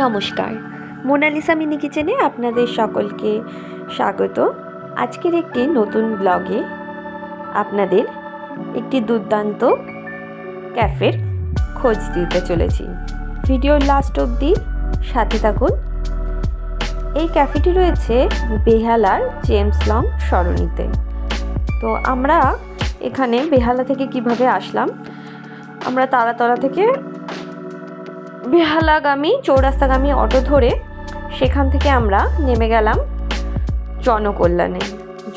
নমস্কার, Mona Lisa mini কিচেনে আপনাদের সকলকে স্বাগত। আজকের একটি নতুন ব্লগে আপনাদের একটি দুর্দান্ত ক্যাফের খোঁজ দিতে চলেছি। ভিডিওর লাস্ট অবধি সাথে থাকুন। এই ক্যাফেটি রয়েছে বেহালার জেমস লং সরণিতে। তো আমরা এখানে বেহালা থেকে কিভাবে আসলাম, আমরা তারাতলা থেকে বেহালাগামী চৌরাস্তাগামী অটো ধরে সেখান থেকে আমরা নেমে গেলাম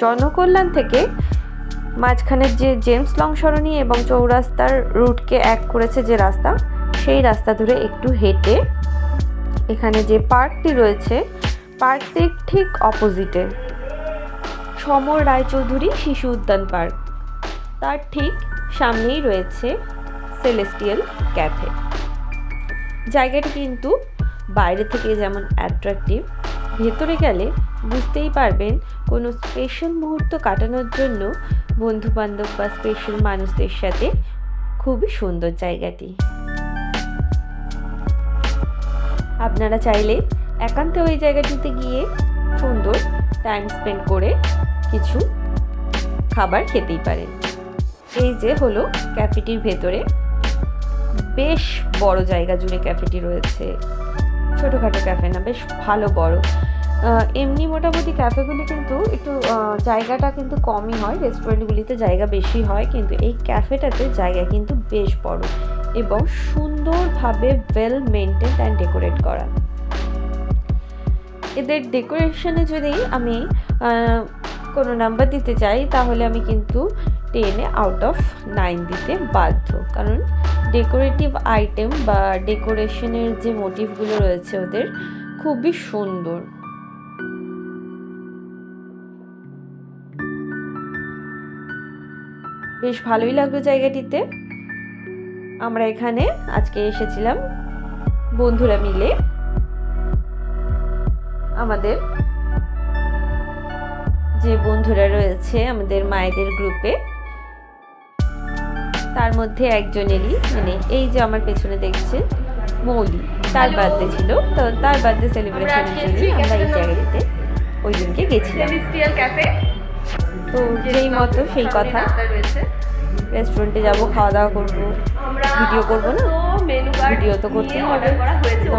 জনকল্যাণ থেকে মাঝখানের যে জেমস লং সরণি এবং চৌরাস্তার রুটকে এক করেছে যে রাস্তা, সেই রাস্তা ধরে একটু হেঁটে এখানে যে পার্কটি রয়েছে, পার্কটির ঠিক অপোজিটে সমর রায়চৌধুরী শিশু উদ্যান পার্ক, তার ঠিক সামনেই রয়েছে সেলেস্টিয়াল ক্যাফে। জায়গাটি কিন্তু বাইরে থেকে যেমন অ্যাট্রাকটিভ, ভেতরে গেলে বুঝতেই পারবেন কোনো স্পেশাল মুহূর্ত কাটানোর জন্য বন্ধুবান্ধব বা স্পেশাল মানুষদের সাথে খুবই সুন্দর জায়গাটি। আপনারা চাইলে একান্তে ওই জায়গাটিতে গিয়ে সুন্দর টাইম স্পেন্ড করে কিছু খাবার খেতেই পারেন। এই যে হলো ক্যাফেটির ভেতরে, বেশ বড় জায়গা জুড়ে ক্যাফেটি রয়েছে, ছোটোখাটো ক্যাফে না, বেশ ভালো বড়। এমনি মোটামুটি ক্যাফেগুলি কিন্তু একটু জায়গাটা কিন্তু কমই হয়, রেস্টুরেন্টগুলিতে জায়গা বেশি হয়, কিন্তু এই ক্যাফেটাতে জায়গা কিন্তু বেশ বড় এবং সুন্দরভাবে ওয়েল মেনটেন অ্যান্ড ডেকোরেট করা। এদের ডেকোরেশনে যদি আমি কোনো নাম্বার দিতে চাই তাহলে আমি কিন্তু 10 আউট অফ 9 দিতে বাধ্য, কারণ ডেকোরেটিভ আইটেম বা ডেকোরেশনের যে মোটিভগুলো রয়েছে ওদের খুবই সুন্দর। বেশ ভালোই লাগলো জায়গাটিতে। আমরা এখানে আজকে এসেছিলাম বন্ধুরা মিলে, আমাদের যে বন্ধুরা রয়েছে আমাদের মায়েদের গ্রুপে, তার মধ্যে একজনেরই, মানে এই যে আমার পেছনে দেখছে মৌলি, তার বার্থডে ছিল, তো তার বার্থডে সেলিব্রেশনের জন্য আমরা এই জায়গাটিতে ওই দিনকে গেছিলাম। তো যেই মতো সেই কথা, রেস্টুরেন্টে যাব, খাওয়া দাওয়া করবো, ভিডিও করবো না, ভিডিও তো করতেই হবে,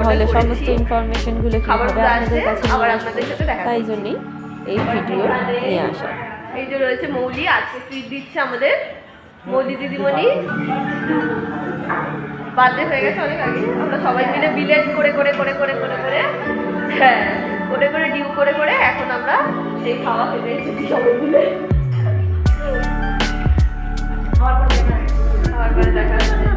নাহলে সমস্ত ইনফরমেশনগুলো কীভাবে আপনাদের কাছে নিয়ে আসবো, তাই জন্যেই এই ভিডিও নিয়ে আসা। এই যে রয়েছে মৌলি, আজকে ট্রিট দিচ্ছে আমাদের মৌলি দিদিমণি। বার্থডে হয়ে গেছে অনেক আগে, আমরা সবাই মিলে বিলেট করে করে করে করে করে করে হ্যাঁ করে করে ডিউ করে করে এখন আমরা সেই খাওয়া খেতে এসেছি সবাই মিলে। আমার পরে দেখা যাচ্ছে।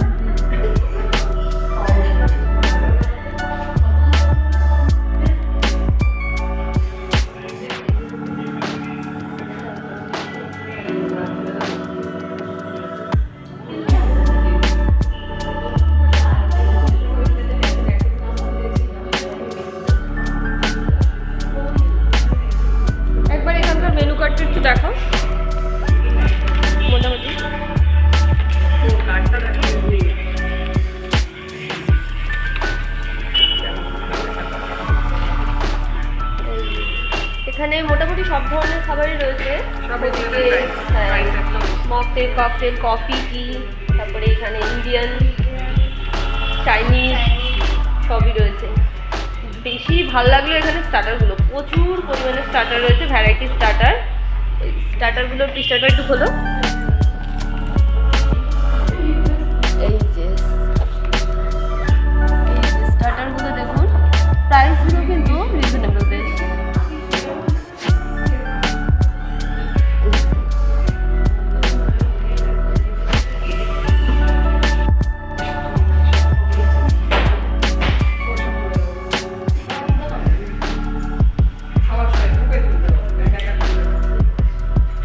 দেখো মোটামুটি এখানে মোটামুটি সব ধরনের খাবারই রয়েছে, মকটেল, ককটেল, কফি, টি, তারপরে এখানে ইন্ডিয়ান, চাইনিজ সবই রয়েছে। বেশি ভালো লাগলো এখানে স্টার্টারগুলো, প্রচুর পরিমাণে স্টার্টার রয়েছে, ভ্যারাইটি স্টার্টার। ওই স্টার্টারগুলোর পিসটা একটু হলো, এই যে স্টার্টারগুলো দেখুন, প্রাইসগুলো কিন্তু রিজনেবল বেশ।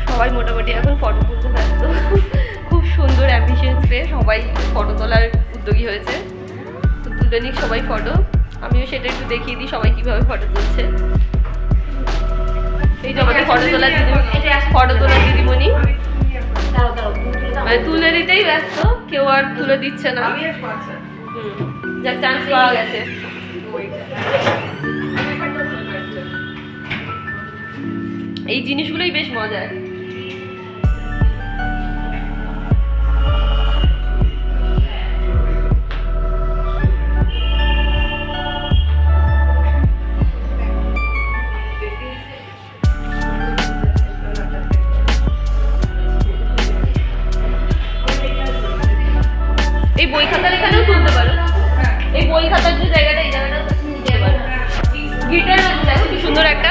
সবাই মোটামুটি এখন ফটো তুলতে ব্যস্ত, খুব সুন্দর অ্যাম্বিশিয়াস পেয়ে সবাই ফটো তোলার উদ্যোগী হয়েছে। তো তুলে নিক সবাই ফটো, আমিও সেটা একটু দেখিয়ে দিই সবাই কীভাবে ফটো তুলছে। এই যে আমাদের ফটো তোলার দিদিমণি মানে তুলে দিতেই ব্যস্ত, কেউ আর তুলে দিচ্ছে না। যাক চান্স পাওয়া গেছে। এই জিনিসগুলোই বেশ মজার। এই বই খাতার এখানেও তুলতে পারো। এই বই খাতার যে জায়গাটা, এই জায়গাটা নিতে পারো। গিটার দেখো কি সুন্দর একটা।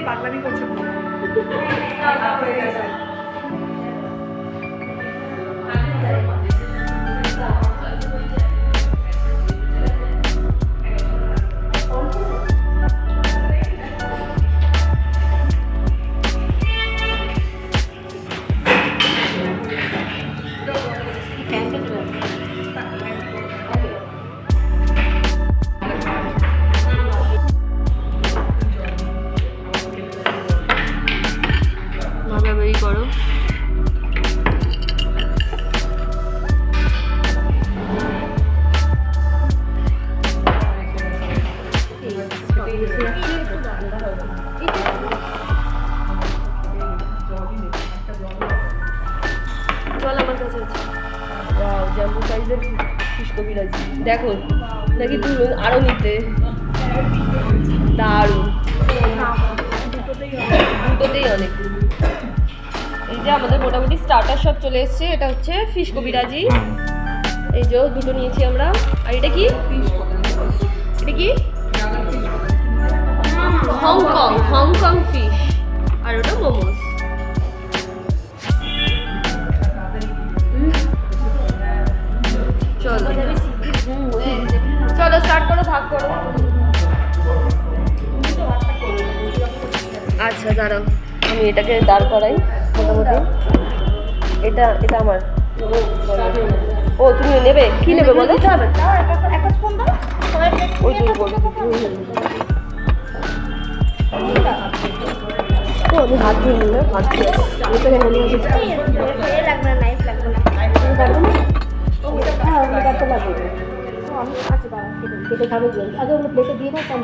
পাগলামি করছে ভাগাভাগি করো। চল আমার কাছে আছে। ওয়াও, জাম্বো সাইজের ফিশ কবিরাজি। দেখো নাকি তুলুন আরো নিতে। দারুণ, দুটোতেই অনেক। এই যে আমাদের মোটামুটি স্টার্টার সব চলে এসছে। এটা হচ্ছে ফিশ কবিরাজি। এই যে দুটো নিয়েছি আমরা। আর এটা কি? এটা কি? Hong Kong fish. আর ওটা মোমোস। চলো চলো স্টার্ট করো, ভাগ করো। আচ্ছা দাঁড়াও, আমি এটাকে দাঁড় করাই মোটামুটি। এটা এটা আমার। ও তুমি নেবে? কি নেবে বলো? ওই দুই বলো। ও আমি হাত ধুয়ে নিই না, হাত ধুয়ে কেটে খাবে আগে ওগুলো প্লেটে দিয়ে দাও কম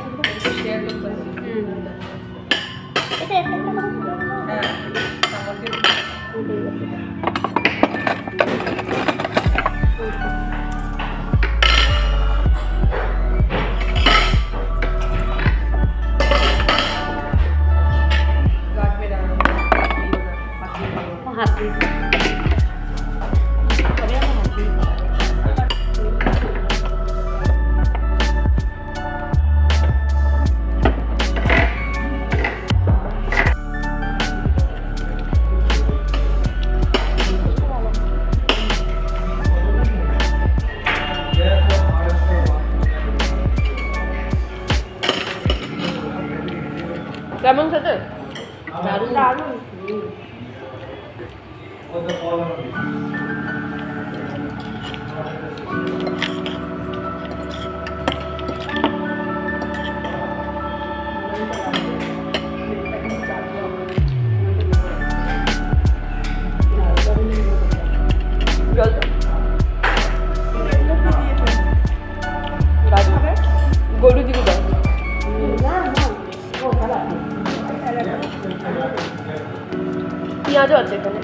হাত দিয়ে কেমন খেতে? দারুণ দারুণ। গরু দিকে দাও। পেঁয়াজও আছে এখানে।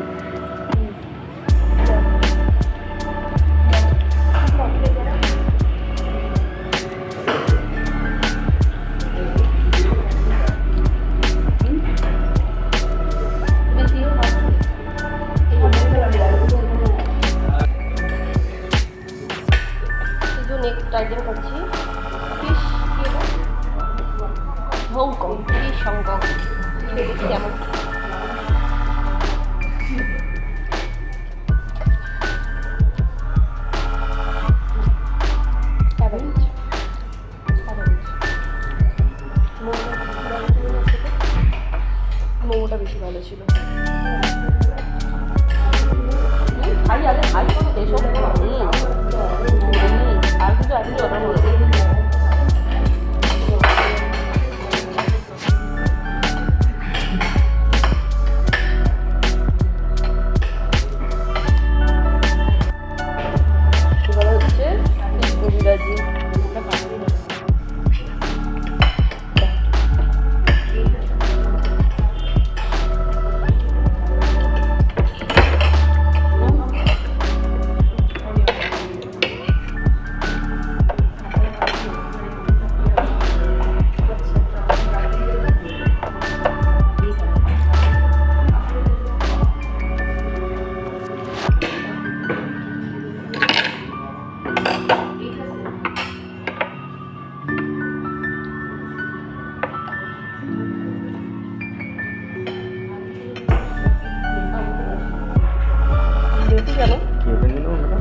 বেশি কেন? কি ওপেন দিন ওটা?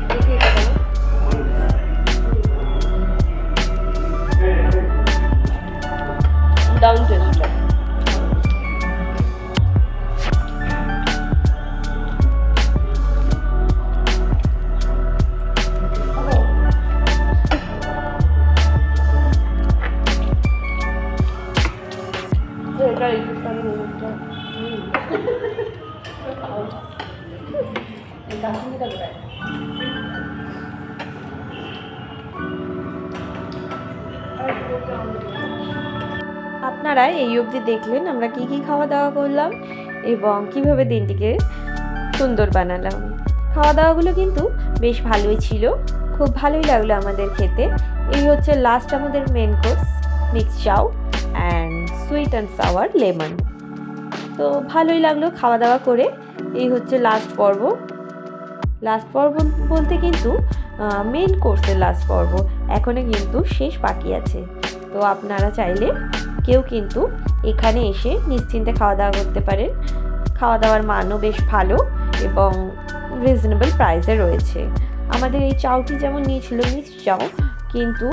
দেখি এটা কেন? দারুণ টেস্টটা। এটা এই পিসটাকে নিয়ে নিতে হবে। দার্জিলিংটা কোথায়? আপনারা এই অবধি দেখলেন আমরা কি কি খাওয়া দাওয়া করলাম এবং কিভাবে দিনটিকে সুন্দর বানালাম। খাওয়া দাওয়াগুলো কিন্তু বেশ ভালোই ছিল, খুব ভালোই লাগলো আমাদের খেতে। এই হচ্ছে লাস্ট আমাদের main course, mix chow and sweet and sour lemon. তো ভালোই লাগলো খাওয়া দাওয়া করে। এই হচ্ছে লাস্ট পর্ব বলতে কিন্তু মেন কোর্সের লাস্ট পর্ব, এখনও কিন্তু শেষ বাকি আছে। তো আপনারা চাইলে কেউ কিন্তু এখানে এসে নিশ্চিন্তে খাওয়া দাওয়া করতে পারেন। খাওয়া দাওয়ার মানও বেশ ভালো এবং রিজনেবল প্রাইসে রয়েছে। আমাদের এই চাউটি যেমন নিয়েছিল মিক্স চাউ, কিন্তু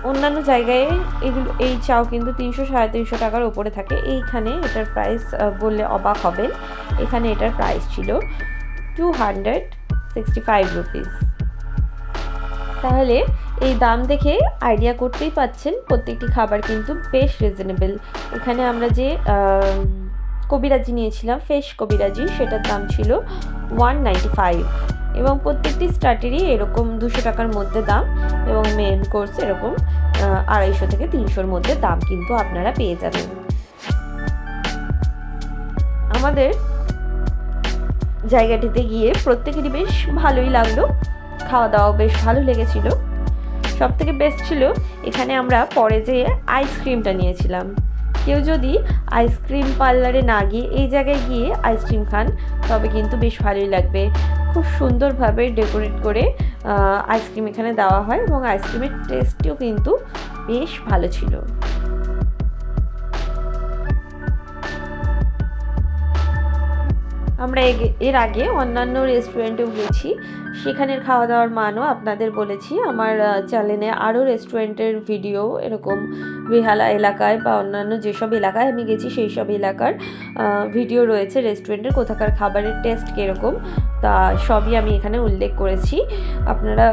অন্যান্য জায়গায় এই চাউ কিন্তু 300-350 টাকার ওপরে থাকে। এইখানে এটার প্রাইস বললে অবাক হবেন, এখানে এটার প্রাইস ছিল 265 রুপিস। তাহলে এই দাম দেখে আইডিয়া করতেই পাচ্ছেন প্রত্যেকটি খাবার কিন্তু বেশ রিজনেবল। এখানে আমরা যে কবিরাজি নিয়েছিলাম, ফিশ কবিরাজি, সেটার দাম ছিল 195 এবং প্রত্যেকটি স্টার্টারই এরকম 200 টাকার মধ্যে দাম এবং মেন কোর্স এরকম 250 থেকে 300-র মধ্যে দাম কিন্তু আপনারা পেয়ে যাবেন। আমাদের জায়গাটিতে গিয়ে প্রত্যেকেরই বেশ ভালোই লাগলো, খাওয়া দাওয়া বেশ ভালো লেগেছিল। সবথেকে বেস্ট ছিল এখানে আমরা পরে যে আইসক্রিমটা নিয়েছিলাম। কেউ যদি আইসক্রিম পার্লারে না গিয়ে এই জায়গায় গিয়ে আইসক্রিম খান তবে কিন্তু বেশ ভালোই লাগবে। খুব সুন্দরভাবে ডেকোরেট করে আইসক্রিম এখানে দেওয়া হয় এবং আইসক্রিমের টেস্টটিও কিন্তু বেশ ভালো ছিল। আমরা এর আগে অন্যান্য রেস্টুরেন্টেও গেছি, সেখানের খাওয়া দাওয়ার মানও আপনাদের বলেছি। আমার চ্যানেলে আরও রেস্টুরেন্টের ভিডিও এরকম বেহালা এলাকায় বা অন্যান্য যেসব এলাকায় আমি গেছি সেই সব এলাকার ভিডিও রয়েছে, রেস্টুরেন্টের কোথাকার খাবারের টেস্ট কীরকম তা সবই আমি এখানে উল্লেখ করেছি। আপনারা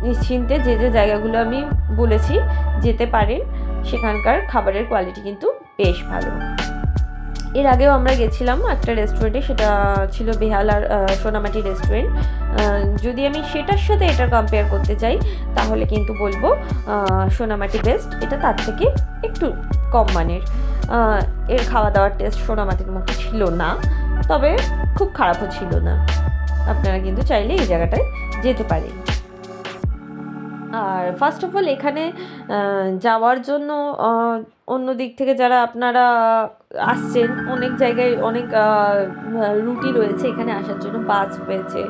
নিশ্চিন্তে যে যে জায়গাগুলো আমি বলেছি যেতে পারেন, সেখানকার খাবারের কোয়ালিটি কিন্তু বেশ ভালো। এর আগেও আমরা গেছিলাম একটা রেস্টুরেন্টে, সেটা ছিল বেহালার সোনামাটি রেস্টুরেন্ট। যদি আমি সেটার সাথে এটা কম্পেয়ার করতে চাই তাহলে কিন্তু বলবো সোনামাটি বেস্ট। এটা তার থেকে একটু কম মানের। এর খাওয়া দাওয়ার টেস্ট সোনামাটির মতো ছিল না, তবে খুব খারাপও ছিল না। আপনারা কিন্তু চাইলে এই জায়গাটায় যেতে পারেন। আর ফার্স্ট অফ অল এখানে যাওয়ার জন্য অন্য দিক থেকে যারা আপনারা আসছেন, অনেক জায়গায় অনেক রুটই রয়েছে এখানে আসার জন্য। বাস রয়েছে,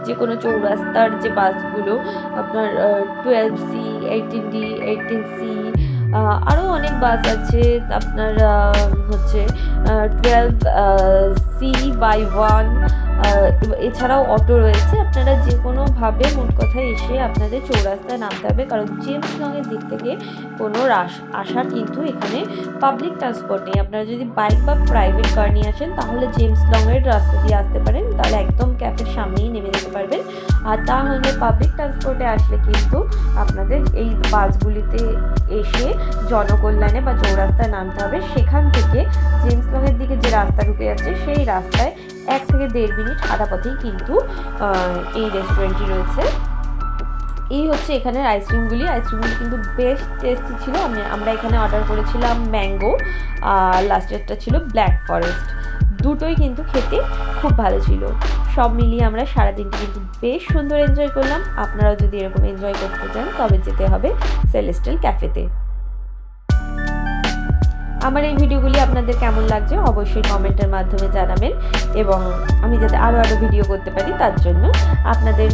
যে কোনো চৌরাস্তার যে বাসগুলো আপনার 12C, 18D, 18C, আরও অনেক বাস আছে আপনার হচ্ছে 12C/1, এছাড়াও অটো রয়েছে। আপনারা যে কোনোভাবে মোট কথায় এসে আপনাদের চৌরাস্তায় নামতে হবে, কারণ জেমস লংয়ের দিক থেকে কোনো আসার কিন্তু এখানে পাবলিক ট্রান্সপোর্ট নেই। আপনারা যদি বাইক বা প্রাইভেট কার নিয়ে আসেন তাহলে জেমস লংয়ের রাস্তা দিয়ে আসতে পারেন, তাহলে একদম ক্যাফের সামনেই নেমে যেতে পারবেন। আর তাহলে পাবলিক ট্রান্সপোর্টে আসলে কিন্তু আপনাদের এই বাসগুলিতে এসে জনকল্যাণে বা চৌরাস্তায় নামতে হবে। সেখান থেকে জেমস লংয়ের দিকে যে রাস্তা ঢুকে যাচ্ছে সেই রাস্তায় 1 থেকে 1.5 মিনিট হাঁটা পথেই কিন্তু এই রেস্টুরেন্টটি রয়েছে। এই হচ্ছে এখানের আইসক্রিমগুলি কিন্তু বেশ টেস্টি ছিল। আমরা এখানে অর্ডার করেছিলাম ম্যাঙ্গো, আর লাস্টেরটা ছিল ব্ল্যাক ফরেস্ট। দুটোই কিন্তু খেতে খুব ভালো ছিল। সব মিলিয়ে আমরা সারাদিনটি কিন্তু বেশ সুন্দর এনজয় করলাম। আপনারাও যদি এরকম এনজয় করতে চান তবে যেতে হবে সেলেস্টিয়াল ক্যাফেতে। আমার এই ভিডিওগুলি আপনাদের কেমন লাগছে অবশ্যই কমেন্টের মাধ্যমে জানাবেন, এবং আমি যাতে আরও ভিডিও করতে পারি তার জন্য আপনাদের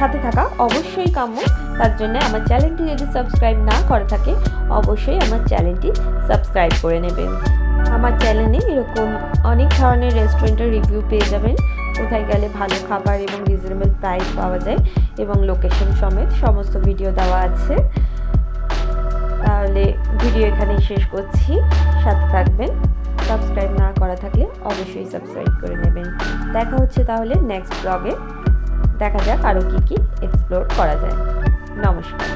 সাথে থাকা অবশ্যই কাম্য। তার জন্য আমার চ্যানেলটি যদি সাবস্ক্রাইব না করা থাকে অবশ্যই আমার চ্যানেলটি সাবস্ক্রাইব করে নেবেন। আমার চ্যানেলে এরকম অনেক ধরনের রেস্টুরেন্টের রিভিউ পেয়ে যাবেন, কোথায় গেলে ভালো খাবার এবং রিজনেবল প্রাইস পাওয়া যায় এবং লোকেশন সমেত সমস্ত ভিডিও দেওয়া আছে। তাহলে ভিডিও এখানেই শেষ করছি, সাথে থাকবেন। সাবস্ক্রাইব না করা থাকলে অবশ্যই সাবস্ক্রাইব করে নেবেন। দেখা হচ্ছে তাহলে নেক্সট ব্লগে, দেখা যাক আরও কী কী এক্সপ্লোর করা যায়। নমস্কার।